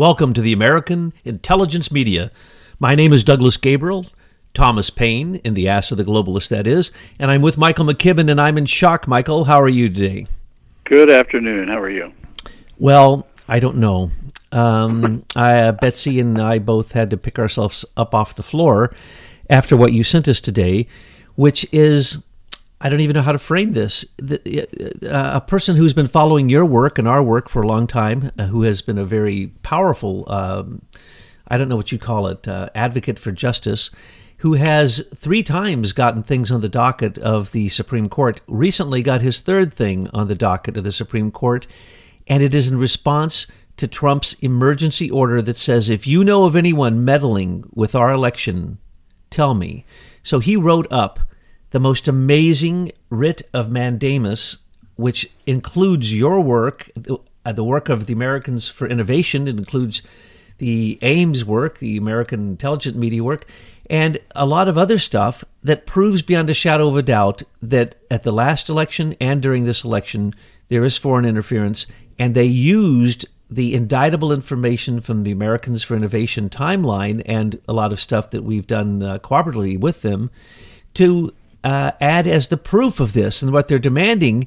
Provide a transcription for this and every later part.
Welcome to the American Intelligence Media. My name is Douglas Gabriel, Thomas Paine, in the ass of the globalist, that is, and I'm with Michael McKibben, and I'm in shock. Michael, how are you today? Good afternoon. How are you? Well, I don't know. Betsy and I both had to pick ourselves up off the floor after what you sent us today, which is, I don't even know how to frame this. A person who's been following your work and our work for a long time, who has been a very powerful, I don't know what you'd call it, advocate for justice, who has 3 times gotten things on the docket of the Supreme Court, recently got his 3rd thing on the docket of the Supreme Court, and it is in response to Trump's emergency order that says, if you know of anyone meddling with our election, tell me. So he wrote up the most amazing writ of mandamus, which includes your work, the work of the Americans for Innovation. It includes the Ames work, the American Intelligence Media work, and a lot of other stuff that proves beyond a shadow of a doubt that at the last election and during this election, there is foreign interference, and they used the indictable information from the Americans for Innovation timeline and a lot of stuff that we've done cooperatively with them to add as the proof of this. And what they're demanding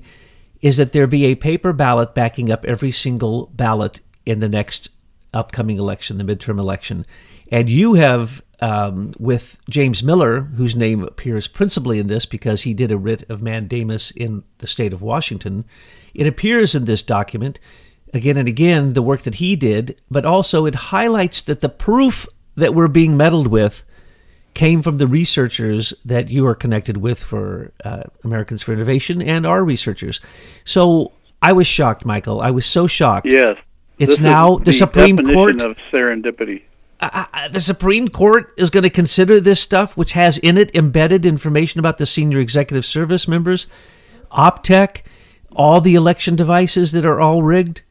is that there be a paper ballot backing up every single ballot in the next upcoming election, the midterm election. And you have, with James Miller, whose name appears principally in this because he did a writ of mandamus in the state of Washington, it appears in this document again and again, the work that he did, but also it highlights that the proof that we're being meddled with came from the researchers that you are connected with for Americans for Innovation and our researchers. So I was shocked, Michael. I was so shocked. Yes. It's now the Supreme Court. Of serendipity. The Supreme Court is going to consider this stuff, which has in it embedded information about the senior executive service members, OPTEC, all the election devices that are all rigged.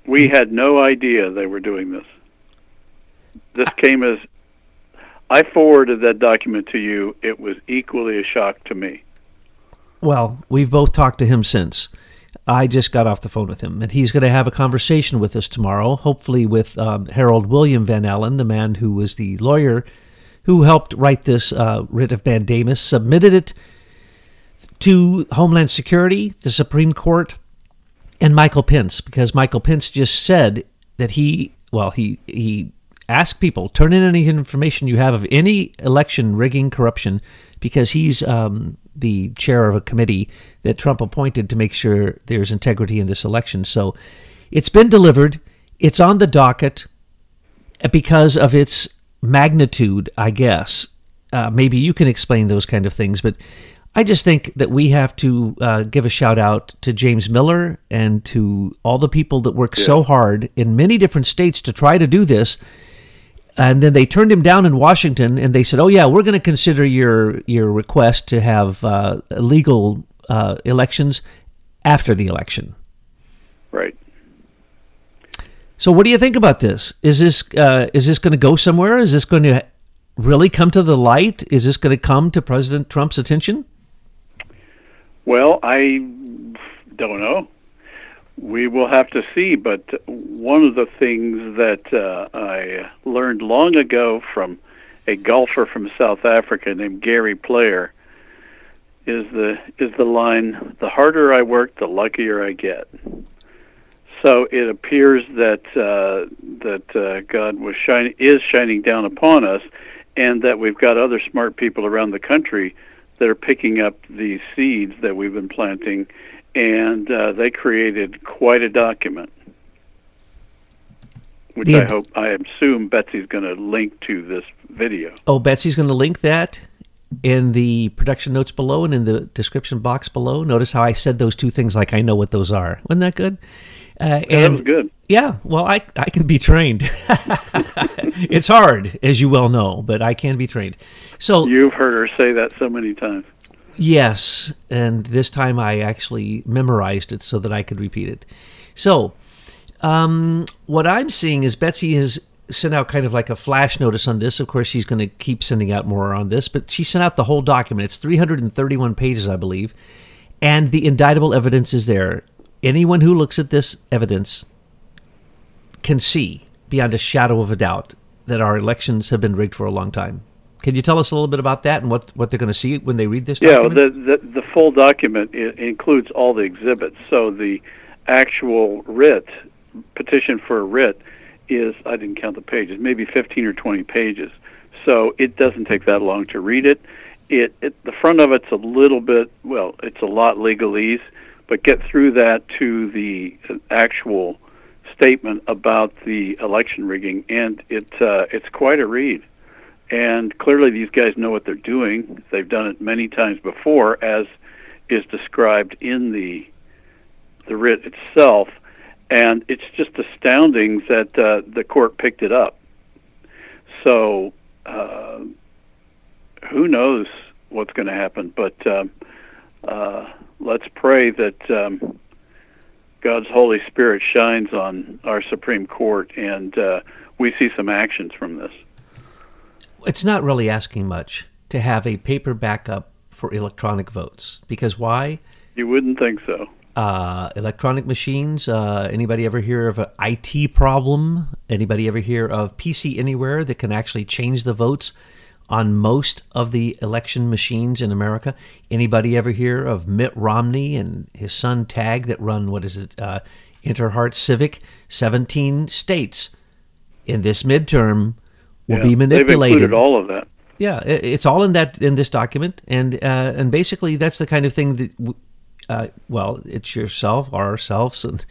We had no idea they were doing this. This came as I forwarded that document to you. It was equally a shock to me. Well, we've both talked to him since. I just got off the phone with him, and he's going to have a conversation with us tomorrow, hopefully with Harold William Van Allen, the man who was the lawyer who helped write this writ of mandamus, submitted it to Homeland Security, the Supreme Court, and Michael Pence, because Michael Pence just said that he asked people, turn in any information you have of any election rigging corruption, because he's the chair of a committee that Trump appointed to make sure there's integrity in this election. So it's been delivered. It's on the docket because of its magnitude, I guess. Maybe you can explain those kind of things, but I just think that we have to give a shout out to James Miller and to all the people that work so hard in many different states to try to do this. And then they turned him down in Washington, and they said, "Oh yeah, we're going to consider your request to have legal elections after the election." Right. So, what do you think about this? Is this going to go somewhere? Is this going to really come to the light? Is this going to come to President Trump's attention? Well, I don't know. We will have to see, but one of the things that I learned long ago from a golfer from South Africa named Gary Player is the line, "The harder I work, the luckier I get." So it appears that God is shining down upon us, and that we've got other smart people around the country that are picking up these seeds that we've been planting. And they created quite a document, which I assume Betsy's going to link to this video. Oh, Betsy's going to link that in the production notes below and in the description box below. Notice how I said those 2 things like I know what those are. Wasn't that good? That was good. Yeah, well, I can be trained. It's hard, as you well know, but I can be trained. So you've heard her say that so many times. Yes, and this time I actually memorized it so that I could repeat it. So, what I'm seeing is Betsy has sent out kind of like a flash notice on this. Of course, she's going to keep sending out more on this, but she sent out the whole document. It's 331 pages, I believe, and the indictable evidence is there. Anyone who looks at this evidence can see beyond a shadow of a doubt that our elections have been rigged for a long time. Can you tell us a little bit about that and what they're going to see when they read this document? Yeah, the full document includes all the exhibits. So the actual petition for a writ is, I didn't count the pages, maybe 15 or 20 pages. So it doesn't take that long to read it. The front of it's a little bit, well, it's a lot legalese, but get through that to the actual statement about the election rigging, and it's quite a read. And clearly these guys know what they're doing. They've done it many times before, as is described in the writ itself. And it's just astounding that the court picked it up. So who knows what's going to happen? But let's pray that God's Holy Spirit shines on our Supreme Court and we see some actions from this. It's not really asking much to have a paper backup for electronic votes. Because why? You wouldn't think so. Electronic machines. Anybody ever hear of an IT problem? Anybody ever hear of PC Anywhere that can actually change the votes on most of the election machines in America? Anybody ever hear of Mitt Romney and his son Tag that run, Interheart Civic? 17 states in this midterm will be manipulated. They've included all of that. Yeah, it's all in this document, and basically that's the kind of thing that it's yourself, ourselves, and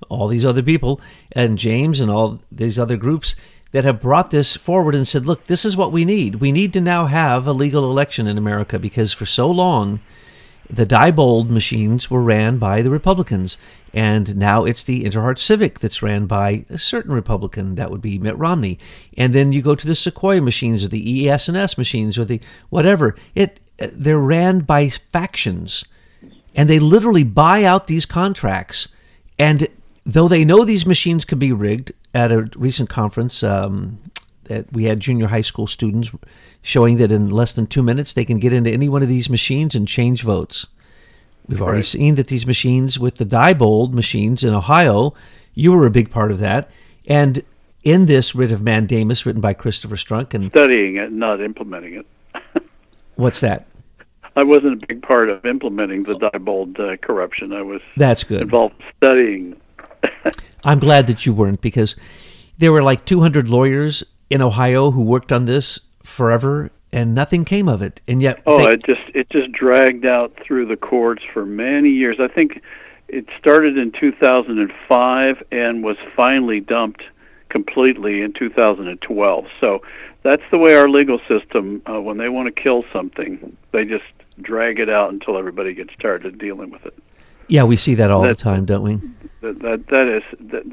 all these other people, and James and all these other groups that have brought this forward and said, look, this is what we need. We need to now have a legal election in America, because for so long the Diebold machines were ran by the Republicans, and now it's the Interheart Civic that's ran by a certain Republican, that would be Mitt Romney. And then you go to the Sequoia machines or the ES&S machines or the whatever. They're ran by factions, and they literally buy out these contracts. And though they know these machines could be rigged, at a recent conference that we had junior high school students showing that in less than 2 minutes they can get into any one of these machines and change votes. We've already seen that these machines with the Diebold machines in Ohio, you were a big part of that. And in this writ of mandamus written by Christopher Strunk, and studying it, not implementing it. What's that? I wasn't a big part of implementing the Diebold corruption. I was That's good. involved studying. I'm glad that you weren't, because there were like 200 lawyers in Ohio who worked on this forever, and nothing came of it. And yet, it just dragged out through the courts for many years. I think it started in 2005 and was finally dumped completely in 2012. So that's the way our legal system, when they want to kill something, they just drag it out until everybody gets tired of dealing with it. Yeah, we see that all the time, don't we?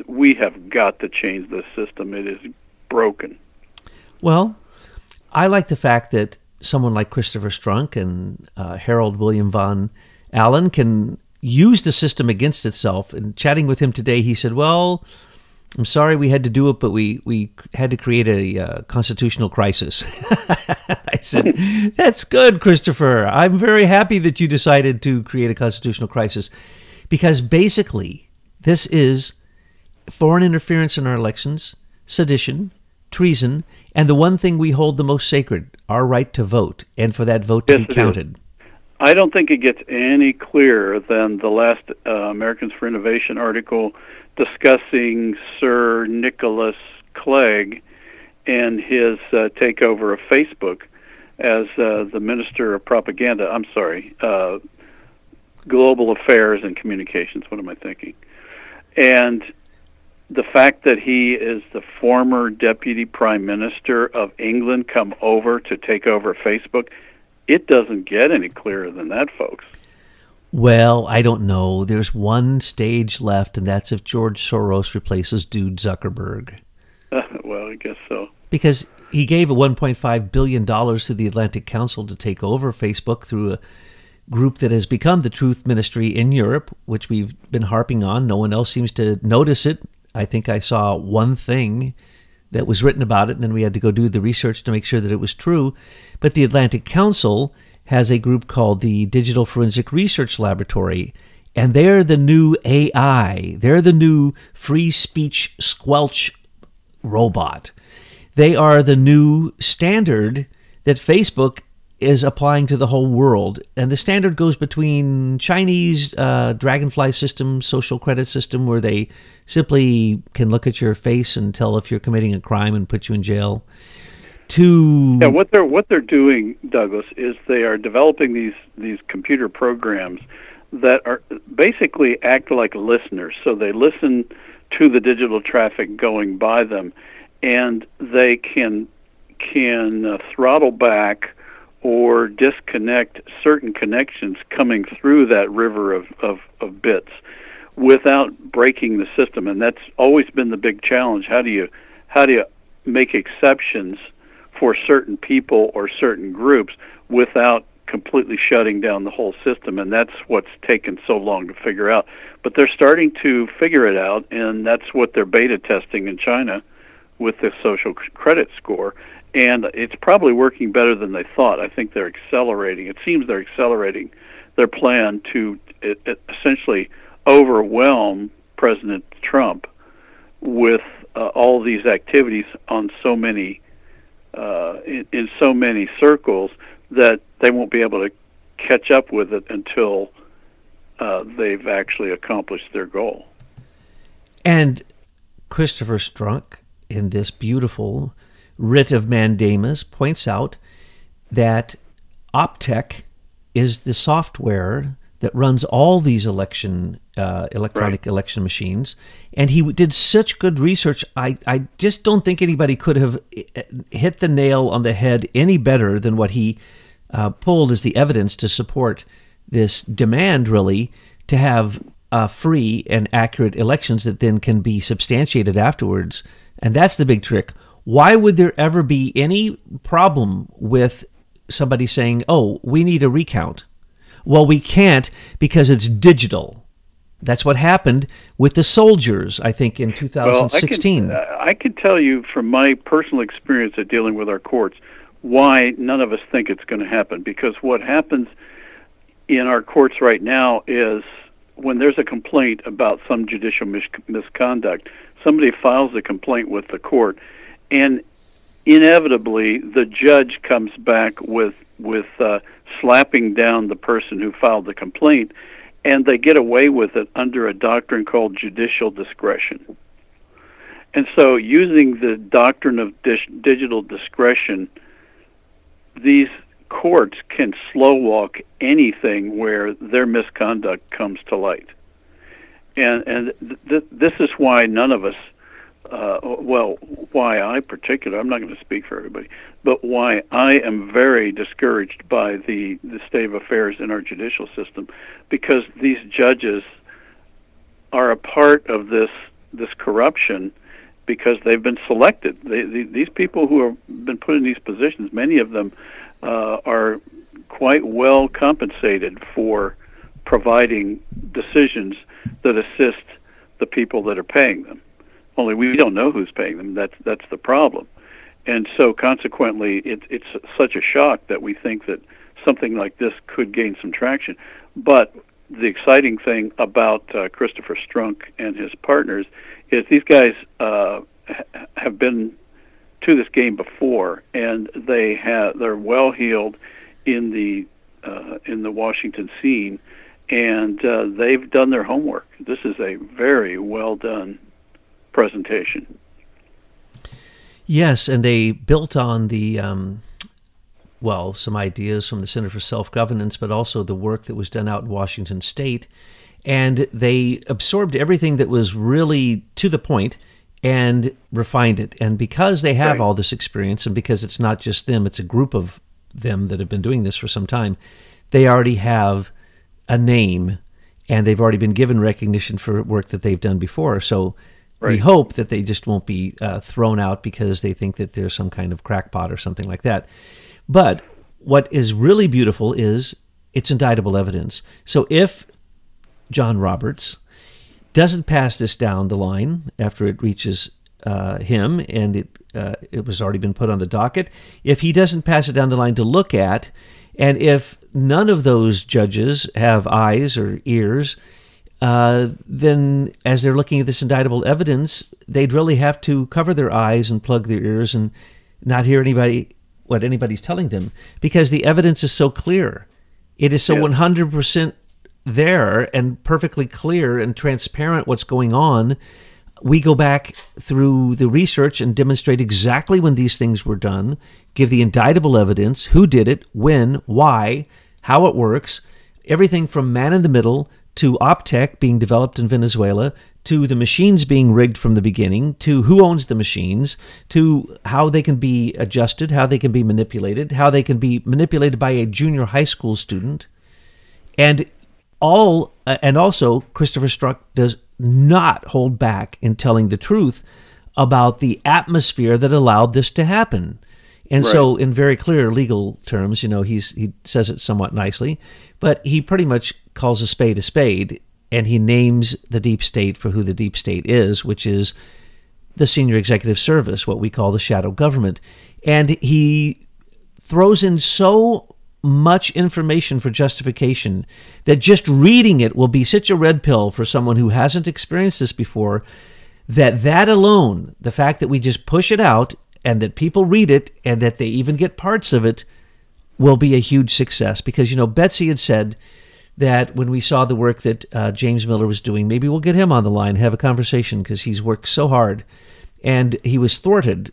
We have got to change this system. It is broken. Well, I like the fact that someone like Christopher Strunk and Harold William Von Allen can use the system against itself. And chatting with him today, he said, well, I'm sorry we had to do it, but we had to create a constitutional crisis. I said, that's good, Christopher. I'm very happy that you decided to create a constitutional crisis, because basically this is foreign interference in our elections, sedition, treason, and the one thing we hold the most sacred, our right to vote, and for that vote to be counted. I don't think it gets any clearer than the last Americans for Innovation article discussing Sir Nicholas Clegg and his takeover of Facebook as the Minister of Propaganda. I'm sorry, Global Affairs and Communications. What am I thinking? And the fact that he is the former Deputy Prime Minister of England come over to take over Facebook, it doesn't get any clearer than that, folks. Well, I don't know. There's one stage left, and that's if George Soros replaces Dude Zuckerberg. Well, I guess so. Because he gave $1.5 billion to the Atlantic Council to take over Facebook through a group that has become the Truth Ministry in Europe, which we've been harping on. No one else seems to notice it. I think I saw one thing that was written about it, and then we had to go do the research to make sure that it was true. But the Atlantic Council has a group called the Digital Forensic Research Laboratory, and they're the new AI. They're the new free speech squelch robot. They are the new standard that Facebook is applying to the whole world. And the standard goes between Chinese Dragonfly system, social credit system, where they simply can look at your face and tell if you're committing a crime and put you in jail, to... Yeah, what they're doing, Douglas, is they are developing these computer programs that are basically act like listeners. So they listen to the digital traffic going by them, and they can throttle back or disconnect certain connections coming through that river of bits without breaking the system. And that's always been the big challenge. How do you make exceptions for certain people or certain groups without completely shutting down the whole system? And that's what's taken so long to figure out. But they're starting to figure it out, and that's what they're beta testing in China with the social credit score. And it's probably working better than they thought. I think they're accelerating. It seems they're accelerating their plan to essentially overwhelm President Trump with all these activities on so many in so many circles that they won't be able to catch up with it until they've actually accomplished their goal. And Christopher Strunk, in this beautiful writ of mandamus, points out that Optech is the software that runs all these electronic election machines. And he did such good research. I just don't think anybody could have hit the nail on the head any better than what he pulled as the evidence to support this demand, really, to have free and accurate elections that then can be substantiated afterwards. And that's the big trick. Why would there ever be any problem with somebody saying, oh, we need a recount? Well, we can't because it's digital. That's what happened with the soldiers, I think, in 2016. Well, I can tell you from my personal experience at dealing with our courts why none of us think it's going to happen. Because what happens in our courts right now is when there's a complaint about some judicial misconduct, somebody files a complaint with the court, and inevitably the judge comes back with slapping down the person who filed the complaint, and they get away with it under a doctrine called judicial discretion. And so using the doctrine of digital discretion, these courts can slow walk anything where their misconduct comes to light. And this is why none of us, why I particularly, I'm not going to speak for everybody, but why I am very discouraged by the state of affairs in our judicial system, because these judges are a part of this corruption because they've been selected. These people who have been put in these positions, many of them are quite well compensated for providing decisions that assist the people that are paying them. Only we don't know who's paying them. That's the problem. And so consequently, it's such a shock that we think that something like this could gain some traction. But the exciting thing about Christopher Strunk and his partners is these guys have been to this game before, and they're well heeled in the Washington scene, and they've done their homework. This is a very well done presentation. Yes, and they built on the some ideas from the Center for Self-Governance, but also the work that was done out in Washington State, and they absorbed everything that was really to the point and refined it. And because they have all this experience, and because it's not just them, it's a group of them that have been doing this for some time, they already have a name, and they've already been given recognition for work that they've done before. So we hope that they just won't be thrown out because they think that there's some kind of crackpot or something like that. But what is really beautiful is it's indictable evidence. So if John Roberts doesn't pass this down the line after it reaches him, and it was already been put on the docket, if he doesn't pass it down the line to look at, and if none of those judges have eyes or ears, then as they're looking at this indictable evidence, they'd really have to cover their eyes and plug their ears and not hear what anybody's telling them, because the evidence is so clear. It is so 100% there and perfectly clear and transparent what's going on. We go back through the research and demonstrate exactly when these things were done, give the indictable evidence, who did it, when, why, how it works, everything from man in the middle to Optech being developed in Venezuela, to the machines being rigged from the beginning, to who owns the machines, to how they can be adjusted, how they can be manipulated, how they can be manipulated by a junior high school student. And also Christopher Strzok does not hold back in telling the truth about the atmosphere that allowed this to happen. And so in very clear legal terms, he says it somewhat nicely, but he pretty much calls a spade, and he names the deep state for who the deep state is, which is the senior executive service, what we call the shadow government. And he throws in so much information for justification that just reading it will be such a red pill for someone who hasn't experienced this before, that alone, the fact that we just push it out and that people read it and that they even get parts of it, will be a huge success. Because, Betsy had said that when we saw the work that James Miller was doing, maybe we'll get him on the line, have a conversation, because he's worked so hard. And he was thwarted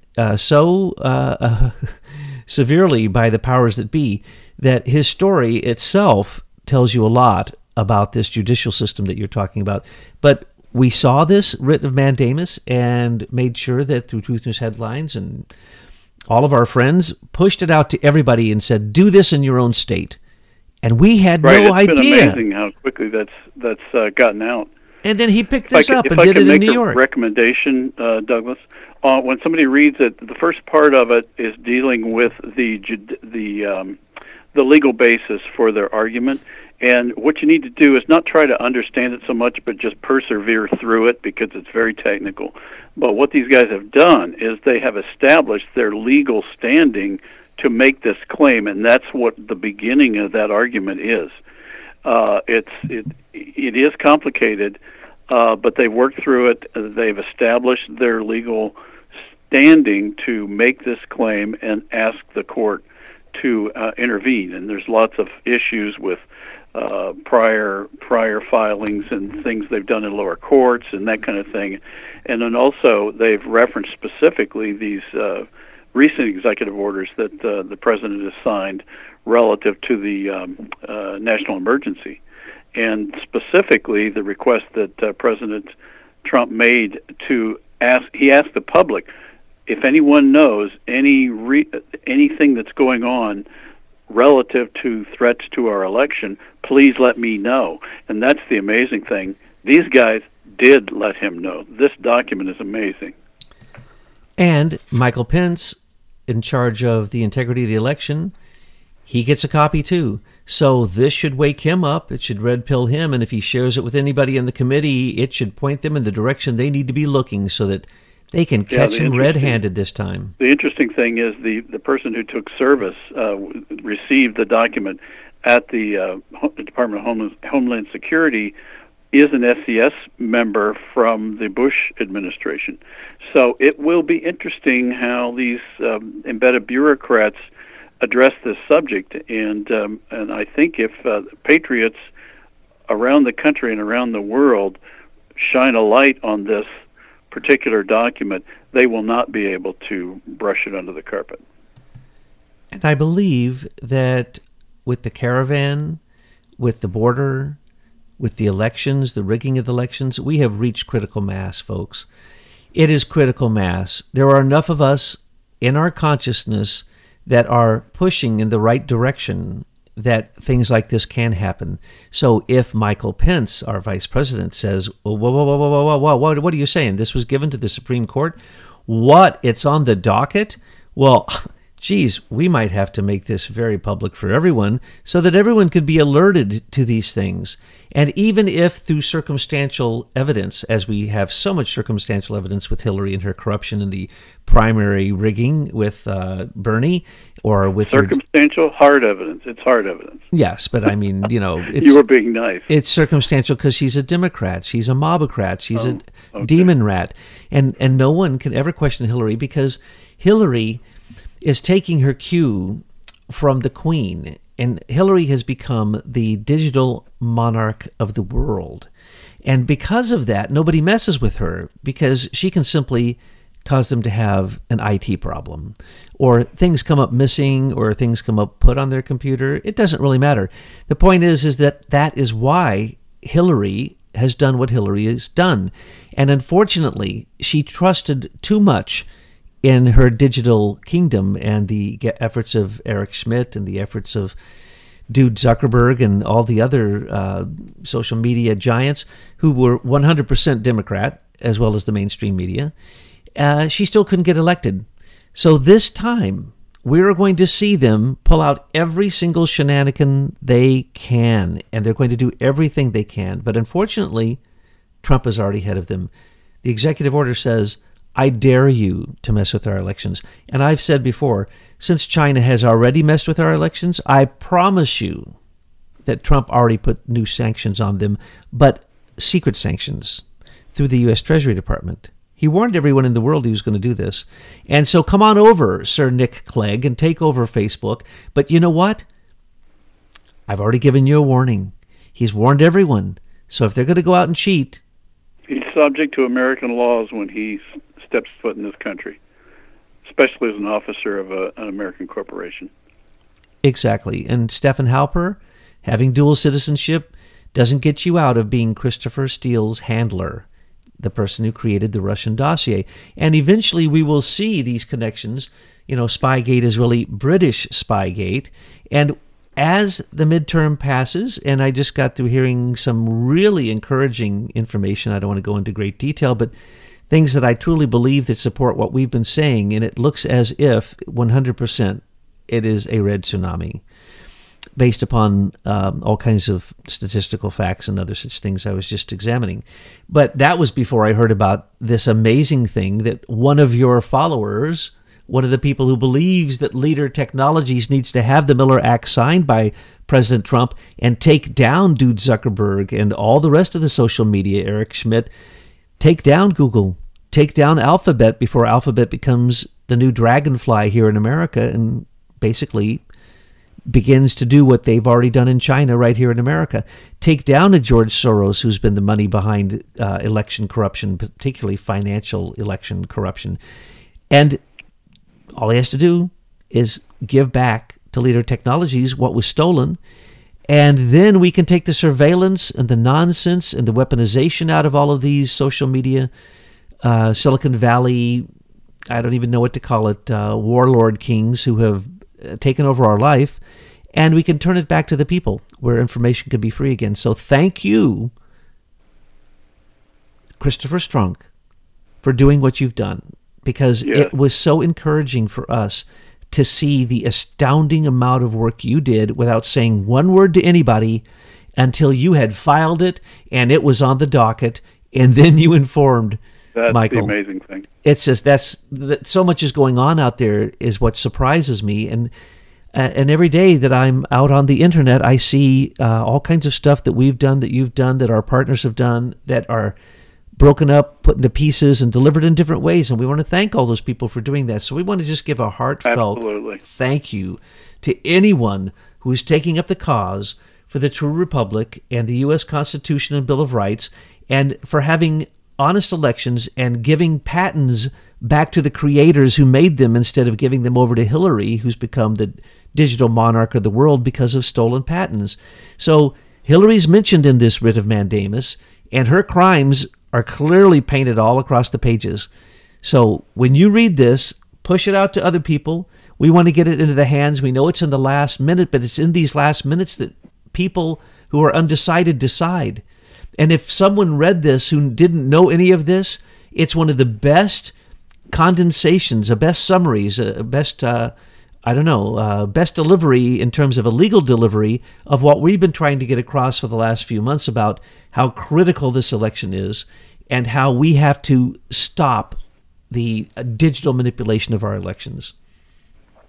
severely by the powers that be, that his story itself tells you a lot about this judicial system that you're talking about. But we saw this writ of mandamus and made sure that through Truth News Headlines and all of our friends pushed it out to everybody and said, do this in your own state. And we had no idea. It's been amazing how quickly that's gotten out. And then he picked this up and did it in New York. If I can make a recommendation, Douglas, when somebody reads it, the first part of it is dealing with the legal basis for their argument. And what you need to do is not try to understand it so much, but just persevere through it, because it's very technical. But what these guys have done is they have established their legal standing to make this claim, and that's what the beginning of that argument is. It is complicated, but they've worked through it. They've established their legal standing to make this claim and ask the court to intervene. And there's lots of issues with prior filings and things they've done in lower courts and that kind of thing. And then also they've referenced specifically these recent executive orders that the president has signed relative to the national emergency, and specifically the request that President Trump made to he asked the public if anyone knows anything that's going on relative to threats to our election, please let me know. And that's the amazing thing. These guys did let him know. This document is amazing. And Michael Pence, in charge of the integrity of the election, he gets a copy too. So this should wake him up. It should red pill him. And if he shares it with anybody in the committee, it should point them in the direction they need to be looking so that they can catch him red-handed this time. The interesting thing is the person who took service received the document at the Department of Homeland Security is an SCS member from the Bush administration. So it will be interesting how these embedded bureaucrats address this subject. And I think if patriots around the country and around the world shine a light on this particular document, they will not be able to brush it under the carpet. And I believe that with the caravan, with the border, with the elections, the rigging of the elections, we have reached critical mass, folks. It is critical mass. There are enough of us in our consciousness that are pushing in the right direction that things like this can happen. So if Michael Pence, our vice president, says, whoa, what are you saying? This was given to the Supreme Court? What? It's on the docket? Well, geez, we might have to make this very public for everyone so that everyone could be alerted to these things. And even if through circumstantial evidence, as we have so much circumstantial evidence with Hillary and her corruption in the primary rigging with Bernie, or with circumstantial, hard evidence. It's hard evidence. Yes, but I mean, it's, you were being nice. It's circumstantial because she's a Democrat, she's a mobocrat, she's a demon rat, and no one can ever question Hillary because Hillary is taking her cue from the Queen, and Hillary has become the digital monarch of the world. And because of that, nobody messes with her because she can simply cause them to have an IT problem, or things come up missing, or things come up put on their computer. It doesn't really matter. The point is that is why Hillary has done what Hillary has done. And unfortunately, she trusted too much in her digital kingdom and the efforts of Eric Schmidt and the efforts of Dude Zuckerberg and all the other social media giants who were 100% Democrat, as well as the mainstream media. She still couldn't get elected. So this time, we're going to see them pull out every single shenanigan they can, and they're going to do everything they can. But unfortunately, Trump is already ahead of them. The executive order says, I dare you to mess with our elections. And I've said before, since China has already messed with our elections, I promise you that Trump already put new sanctions on them, but secret sanctions through the U.S. Treasury Department. He warned everyone in the world he was going to do this. And so come on over, Sir Nick Clegg, and take over Facebook. But you know what? I've already given you a warning. He's warned everyone. So if they're going to go out and cheat... He's subject to American laws when he steps foot in this country, especially as an officer of an American corporation. Exactly. And Stephen Halper, having dual citizenship, doesn't get you out of being Christopher Steele's handler, the person who created the Russian dossier. And eventually we will see these connections. Spygate is really British Spygate. And as the midterm passes, and I just got through hearing some really encouraging information, I don't want to go into great detail, but things that I truly believe that support what we've been saying, and it looks as if 100% it is a red tsunami, based upon all kinds of statistical facts and other such things I was just examining. But that was before I heard about this amazing thing that one of your followers, one of the people who believes that Leader Technologies needs to have the Miller Act signed by President Trump and take down Dude Zuckerberg and all the rest of the social media, Eric Schmidt, take down Google, take down Alphabet before Alphabet becomes the new dragonfly here in America and basically begins to do what they've already done in China right here in America. Take down a George Soros, who's been the money behind election corruption, particularly financial election corruption. And all he has to do is give back to Leader Technologies what was stolen, and then we can take the surveillance and the nonsense and the weaponization out of all of these social media, Silicon Valley, I don't even know what to call it, warlord kings who have taken over our life, and we can turn it back to the people where information can be free again. So thank you, Christopher Strunk, for doing what you've done, because it was so encouraging for us to see the astounding amount of work you did without saying one word to anybody until you had filed it and it was on the docket, and then you informed Michael. That's the amazing thing. It's just that so much is going on out there is what surprises me, and every day that I'm out on the internet, I see all kinds of stuff that we've done, that you've done, that our partners have done, that are broken up, put into pieces, and delivered in different ways. And we want to thank all those people for doing that. So we want to just give a heartfelt thank you to anyone who is taking up the cause for the true republic and the U.S. Constitution and Bill of Rights, and for having honest elections and giving patents back to the creators who made them instead of giving them over to Hillary, who's become the digital monarch of the world because of stolen patents. So Hillary's mentioned in this writ of mandamus, and her crimes are clearly painted all across the pages. So when you read this, push it out to other people. We want to get it into the hands. We know it's in the last minute, but it's in these last minutes that people who are undecided decide. And if someone read this who didn't know any of this, it's one of the best condensations, the best summaries, best I don't know, best delivery in terms of a legal delivery of what we've been trying to get across for the last few months about how critical this election is and how we have to stop the digital manipulation of our elections.